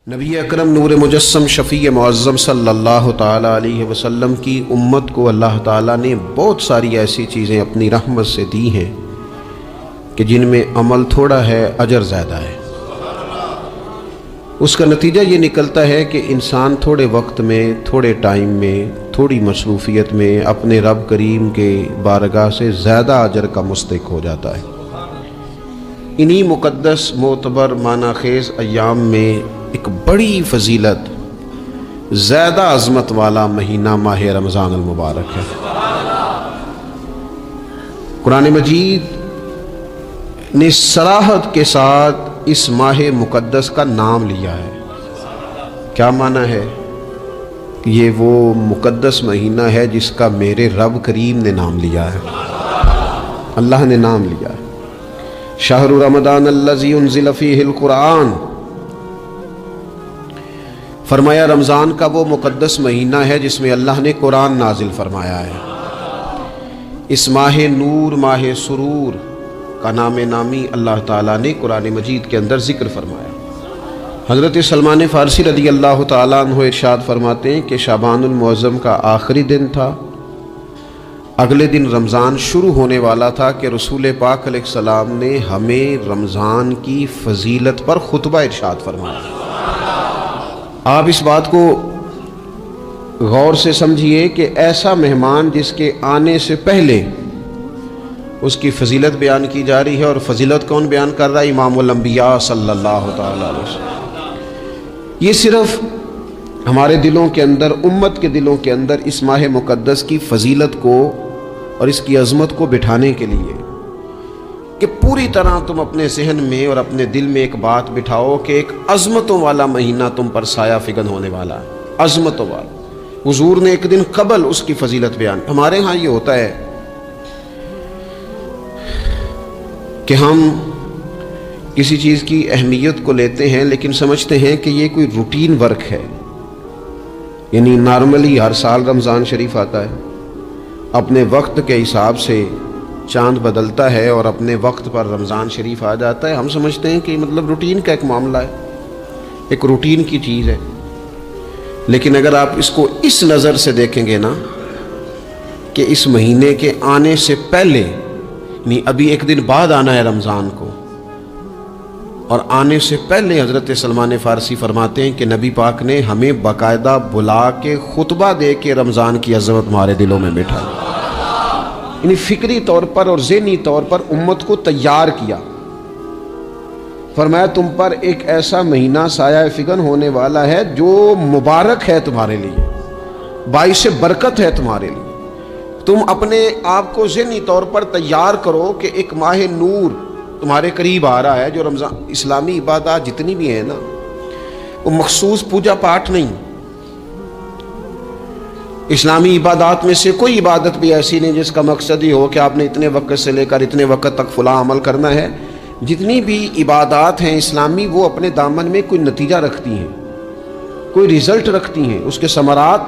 نبی اکرم نور مجسم شفیع معظم صلی اللہ تعالی علیہ وسلم کی امت کو اللہ تعالیٰ نے بہت ساری ایسی چیزیں اپنی رحمت سے دی ہیں کہ جن میں عمل تھوڑا ہے، اجر زیادہ ہے۔ اس کا نتیجہ یہ نکلتا ہے کہ انسان تھوڑے وقت میں، تھوڑے ٹائم میں، تھوڑی مصروفیت میں اپنے رب کریم کے بارگاہ سے زیادہ اجر کا مستحق ہو جاتا ہے۔ انہی مقدس، معتبر، معنی خیز ایام میں ایک بڑی فضیلت، زیادہ عظمت والا مہینہ ماہ رمضان المبارک ہے۔ قرآن مجید نے صراحت کے ساتھ اس ماہ مقدس کا نام لیا ہے۔ کیا معنی ہے؟ یہ وہ مقدس مہینہ ہے جس کا میرے رب کریم نے نام لیا ہے، اللہ نے نام لیا ہے۔ شہر رمضان الذی انزل فیہ القرآن، فرمایا رمضان کا وہ مقدس مہینہ ہے جس میں اللہ نے قرآن نازل فرمایا ہے۔ اس ماہ نور، ماہ سرور کا نام نامی اللہ تعالیٰ نے قرآن مجید کے اندر ذکر فرمایا۔ حضرت سلمان فارسی رضی اللہ تعالیٰ عنہ ارشاد فرماتے ہیں کہ شعبان المعظم کا آخری دن تھا، اگلے دن رمضان شروع ہونے والا تھا کہ رسول پاک علیہ السلام نے ہمیں رمضان کی فضیلت پر خطبہ ارشاد فرمایا۔ آپ اس بات کو غور سے سمجھیے کہ ایسا مہمان جس کے آنے سے پہلے اس کی فضیلت بیان کی جا رہی ہے، اور فضیلت کون بیان کر رہا ہے؟ امام الانبیاء صلی اللہ تعالی علیہ وسلم۔ یہ صرف ہمارے دلوں کے اندر، امت کے دلوں کے اندر اس ماہ مقدس کی فضیلت کو اور اس کی عظمت کو بٹھانے کے لیے کہ پوری طرح تم اپنے ذہن میں اور اپنے دل میں ایک بات بٹھاؤ کہ ایک عظمتوں والا مہینہ تم پر سایہ فگن ہونے والا ہے، عظمتوں والا۔ حضور نے ایک دن قبل اس کی فضیلت بیان۔ ہمارے ہاں یہ ہوتا ہے کہ ہم کسی چیز کی اہمیت کو لیتے ہیں لیکن سمجھتے ہیں کہ یہ کوئی روٹین ورک ہے، یعنی نارملی ہر سال رمضان شریف آتا ہے، اپنے وقت کے حساب سے چاند بدلتا ہے اور اپنے وقت پر رمضان شریف آ جاتا ہے۔ ہم سمجھتے ہیں کہ مطلب روٹین کا ایک معاملہ ہے، ایک روٹین کی چیز ہے۔ لیکن اگر آپ اس کو اس نظر سے دیکھیں گے نا کہ اس مہینے کے آنے سے پہلے، یعنی ابھی ایک دن بعد آنا ہے رمضان کو، اور آنے سے پہلے حضرت سلمان فارسی فرماتے ہیں کہ نبی پاک نے ہمیں باقاعدہ بلا کے خطبہ دے کے رمضان کی عظمت ہمارے دلوں میں بٹھا، یعنی فکری طور پر اور ذہنی طور پر امت کو تیار کیا۔ فرمایا تم پر ایک ایسا مہینہ سایہ فگن ہونے والا ہے جو مبارک ہے تمہارے لیے، باعث برکت ہے تمہارے لیے۔ تم اپنے آپ کو ذہنی طور پر تیار کرو کہ ایک ماہ نور تمہارے قریب آ رہا ہے۔ جو رمضان، اسلامی عبادات جتنی بھی ہیں نا، وہ مخصوص پوجا پاٹ نہیں۔ اسلامی عبادات میں سے کوئی عبادت بھی ایسی نہیں جس کا مقصد ہی ہو کہ آپ نے اتنے وقت سے لے کر اتنے وقت تک فلاں عمل کرنا ہے۔ جتنی بھی عبادات ہیں اسلامی، وہ اپنے دامن میں کوئی نتیجہ رکھتی ہیں، کوئی رزلٹ رکھتی ہیں، اس کے ثمرات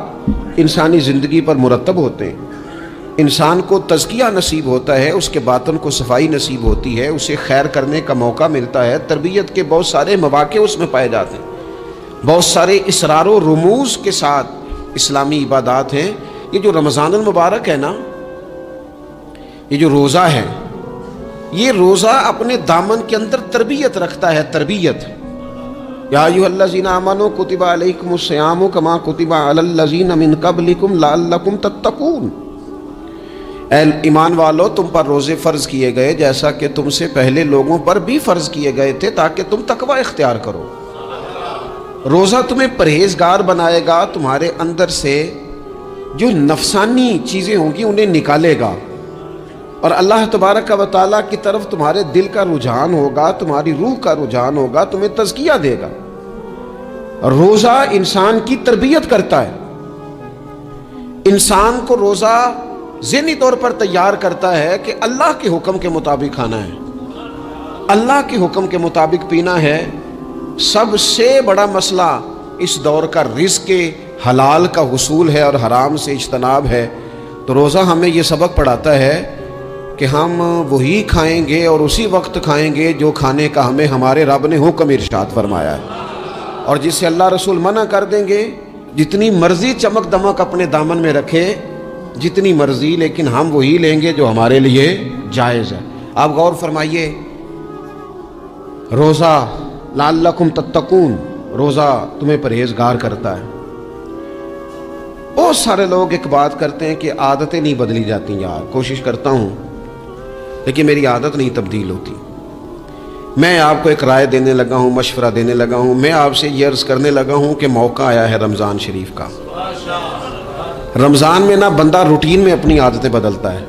انسانی زندگی پر مرتب ہوتے ہیں۔ انسان کو تزکیہ نصیب ہوتا ہے، اس کے باطن کو صفائی نصیب ہوتی ہے، اسے خیر کرنے کا موقع ملتا ہے، تربیت کے بہت سارے مواقع اس میں پائے جاتے ہیں، بہت سارے اسرار و رموز کے ساتھ اسلامی عبادات ہیں۔ یہ جو رمضان المبارک ہے نا، یہ جو روزہ ہے، یہ روزہ اپنے دامن کے اندر تربیت رکھتا ہے، تربیت۔ یا ایھا الذین آمنوا کتب علیکم الصیام کما کتب علی الذین من قبلکم لعلکم تتقون۔ اے ایمان والو، تم پر روزے فرض کیے گئے جیسا کہ تم سے پہلے لوگوں پر بھی فرض کیے گئے تھے تاکہ تم تقوی اختیار کرو۔ روزہ تمہیں پرہیزگار بنائے گا، تمہارے اندر سے جو نفسانی چیزیں ہوں گی انہیں نکالے گا، اور اللہ تبارک و تعالیٰ کی طرف تمہارے دل کا رجحان ہوگا، تمہاری روح کا رجحان ہوگا، تمہیں تزکیہ دے گا۔ روزہ انسان کی تربیت کرتا ہے، انسان کو روزہ ذہنی طور پر تیار کرتا ہے کہ اللہ کے حکم کے مطابق کھانا ہے، اللہ کے حکم کے مطابق پینا ہے۔ سب سے بڑا مسئلہ اس دور کا رزق حلال کا حصول ہے اور حرام سے اجتناب ہے۔ تو روزہ ہمیں یہ سبق پڑھاتا ہے کہ ہم وہی کھائیں گے اور اسی وقت کھائیں گے جو کھانے کا ہمیں ہمارے رب نے حکم ارشاد فرمایا ہے، اور جس سے اللہ رسول منع کر دیں گے جتنی مرضی چمک دمک اپنے دامن میں رکھے، جتنی مرضی، لیکن ہم وہی لیں گے جو ہمارے لیے جائز ہے۔ آپ غور فرمائیے، روزہ لعلکم تتقون، روزہ تمہیں پرہیزگار کرتا ہے۔ بہت سارے لوگ ایک بات کرتے ہیں کہ عادتیں نہیں بدلی جاتی، یار کوشش کرتا ہوں لیکن میری عادت نہیں تبدیل ہوتی۔ میں آپ کو ایک رائے دینے لگا ہوں، مشورہ دینے لگا ہوں، میں آپ سے یہ عرض کرنے لگا ہوں کہ موقع آیا ہے رمضان شریف کا۔ رمضان میں بندہ روٹین میں اپنی عادتیں بدلتا ہے۔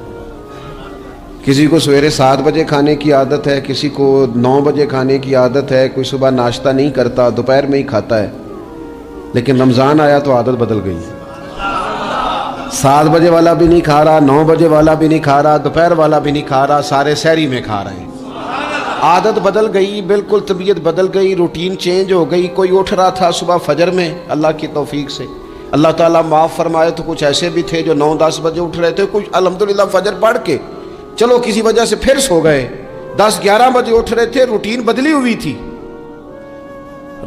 کسی کو سویرے 7 بجے کھانے کی عادت ہے، کسی کو 9 بجے کھانے کی عادت ہے، کوئی صبح ناشتہ نہیں کرتا، دوپہر میں ہی کھاتا ہے، لیکن رمضان آیا تو عادت بدل گئی۔ 7 بجے والا بھی نہیں کھا رہا، 9 بجے والا بھی نہیں کھا رہا، دوپہر والا بھی نہیں کھا رہا، سارے سحری میں کھا رہے ہیں۔ عادت بدل گئی، بالکل طبیعت بدل گئی، روٹین چینج ہو گئی۔ کوئی اٹھ رہا تھا صبح فجر میں، اللہ کی توفیق سے اللہ تعالیٰ معاف فرمائے تو کچھ ایسے بھی تھے جو 9-10 بجے اٹھ رہے تھے، کچھ الحمدللہ فجر پڑھ کے چلو کسی وجہ سے پھر سو گئے، 10-11 بجے اٹھ رہے تھے، روٹین بدلی ہوئی تھی۔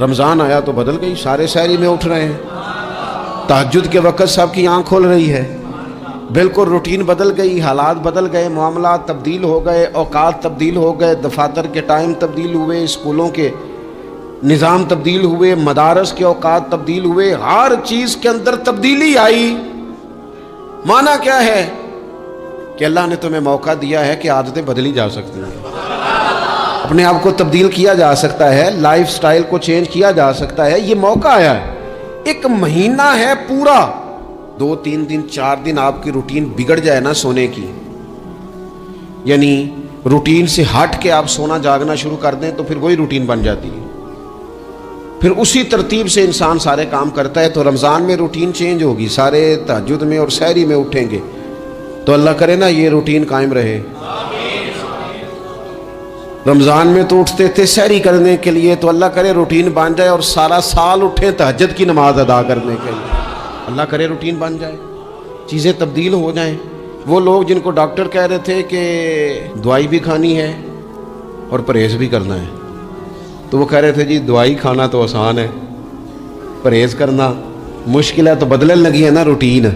رمضان آیا تو بدل گئی، سارے سحری میں اٹھ رہے ہیں، تہجد کے وقت سب کی آنکھ کھول رہی ہے، بالکل روٹین بدل گئی، حالات بدل گئے، معاملات تبدیل ہو گئے، اوقات تبدیل ہو گئے، دفاتر کے ٹائم تبدیل ہوئے، اسکولوں کے نظام تبدیل ہوئے، مدارس کے اوقات تبدیل ہوئے، ہر چیز کے اندر تبدیلی آئی۔ معنی کیا ہے کہ اللہ نے تمہیں موقع دیا ہے کہ عادتیں بدلی جا سکتی ہیں، اپنے آپ کو تبدیل کیا جا سکتا ہے، لائف سٹائل کو چینج کیا جا سکتا ہے۔ یہ موقع آیا ہے، ایک مہینہ ہے پورا، 2-3 دن 4 دن آپ کی روٹین بگڑ جائے نا سونے کی، یعنی روٹین سے ہٹ کے آپ سونا جاگنا شروع کر دیں تو پھر وہی روٹین بن جاتی ہے، پھر اسی ترتیب سے انسان سارے کام کرتا ہے۔ تو رمضان میں روٹین چینج ہوگی، سارے تہجد میں اور سحری میں اٹھیں گے، تو اللہ کرے نا یہ روٹین قائم رہے۔ رمضان میں تو اٹھتے تھے سحری کرنے کے لیے، تو اللہ کرے روٹین بن جائے اور سارا سال اٹھیں تہجد کی نماز ادا کرنے کے لیے، اللہ کرے روٹین بن جائے، چیزیں تبدیل ہو جائیں۔ وہ لوگ جن کو ڈاکٹر کہہ رہے تھے کہ دوائی بھی کھانی ہے اور پرہیز بھی کرنا ہے، تو وہ کہہ رہے تھے جی دوائی کھانا تو آسان ہے، پرہیز کرنا مشکل ہے، تو بدلنے لگی ہے نا روٹین،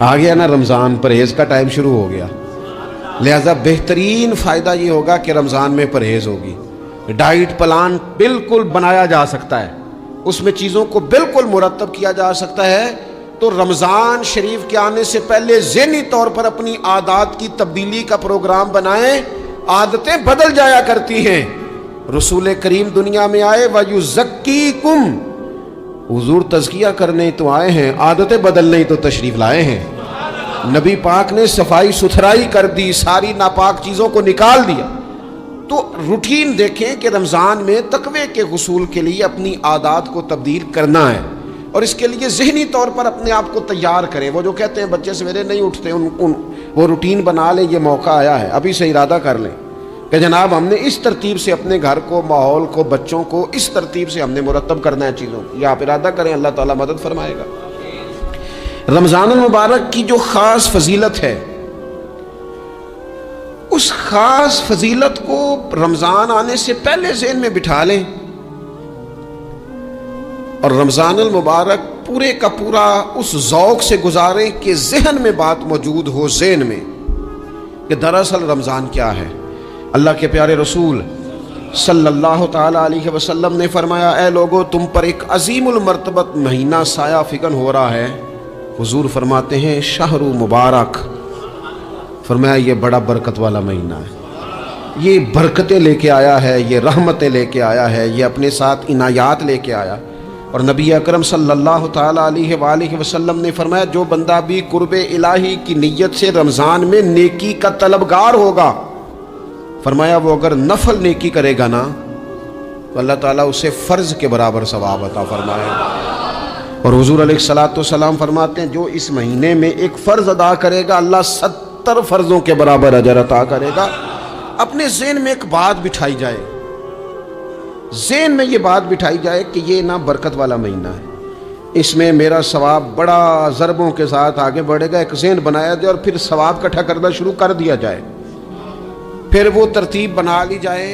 آ گیا نا رمضان، پرہیز کا ٹائم شروع ہو گیا۔ لہذا بہترین فائدہ یہ ہوگا کہ رمضان میں پرہیز ہوگی، ڈائٹ پلان بالکل بنایا جا سکتا ہے، اس میں چیزوں کو بالکل مرتب کیا جا سکتا ہے۔ تو رمضان شریف کے آنے سے پہلے ذہنی طور پر اپنی عادات کی تبدیلی کا پروگرام بنائیں، عادتیں بدل جایا کرتی ہیں۔ رسول کریم دنیا میں آئے وَيُزَكِّيكُمْ، حضور تزکیہ کرنے تو آئے ہیں، عادتیں بدلنے تو تشریف لائے ہیں۔ نبی پاک نے صفائی ستھرائی کر دی، ساری ناپاک چیزوں کو نکال دیا۔ تو روٹین دیکھیں کہ رمضان میں تقوی کے حصول کے لیے اپنی عادات کو تبدیل کرنا ہے، اور اس کے لیے ذہنی طور پر اپنے آپ کو تیار کریں۔ وہ جو کہتے ہیں بچے سویرے نہیں اٹھتے، وہ روٹین بنا لیں، یہ موقع آیا ہے، ابھی سے ارادہ کر لیں کہ جناب ہم نے اس ترتیب سے اپنے گھر کو، ماحول کو، بچوں کو اس ترتیب سے ہم نے مرتب کرنا ہے چیزوں کو۔ یہ آپ ارادہ کریں، اللہ تعالیٰ مدد فرمائے گا۔ رمضان المبارک کی جو خاص فضیلت ہے، اس خاص فضیلت کو رمضان آنے سے پہلے ذہن میں بٹھا لیں، اور رمضان المبارک پورے کا پورا اس ذوق سے گزاریں کہ ذہن میں بات موجود ہو، ذہن میں کہ دراصل رمضان کیا ہے۔ اللہ کے پیارے رسول صلی اللہ تعالیٰ علیہ وسلم نے فرمایا، اے لوگو تم پر ایک عظیم المرتبت مہینہ سایہ فکن ہو رہا ہے۔ حضور فرماتے ہیں شہر مبارک، فرمایا یہ بڑا برکت والا مہینہ ہے، یہ برکتیں لے کے آیا ہے، یہ رحمتیں لے کے آیا ہے، یہ اپنے ساتھ عنایات لے کے آیا۔ اور نبی اکرم صلی اللہ تعالیٰ علیہ وآلہ وسلم نے فرمایا جو بندہ بھی قرب الہی کی نیت سے رمضان میں نیکی کا طلبگار ہوگا، فرمایا وہ اگر نفل نیکی کرے گا نا تو اللہ تعالیٰ اسے فرض کے برابر ثواب عطا فرمائے گا۔ اور حضور علیہ الصلوۃ والسلام فرماتے ہیں جو اس مہینے میں ایک فرض ادا کرے گا اللہ 70 فرضوں کے برابر اجر عطا کرے گا۔ اپنے ذہن میں ایک بات بٹھائی جائے، ذہن میں یہ بات بٹھائی جائے کہ یہ نا برکت والا مہینہ ہے، اس میں میرا ثواب بڑا ضربوں کے ساتھ آگے بڑھے گا، ایک ذہن بنایا جائے اور پھر ثواب اکٹھا کرنا شروع کر دیا جائے۔ پھر وہ ترتیب بنا لی جائے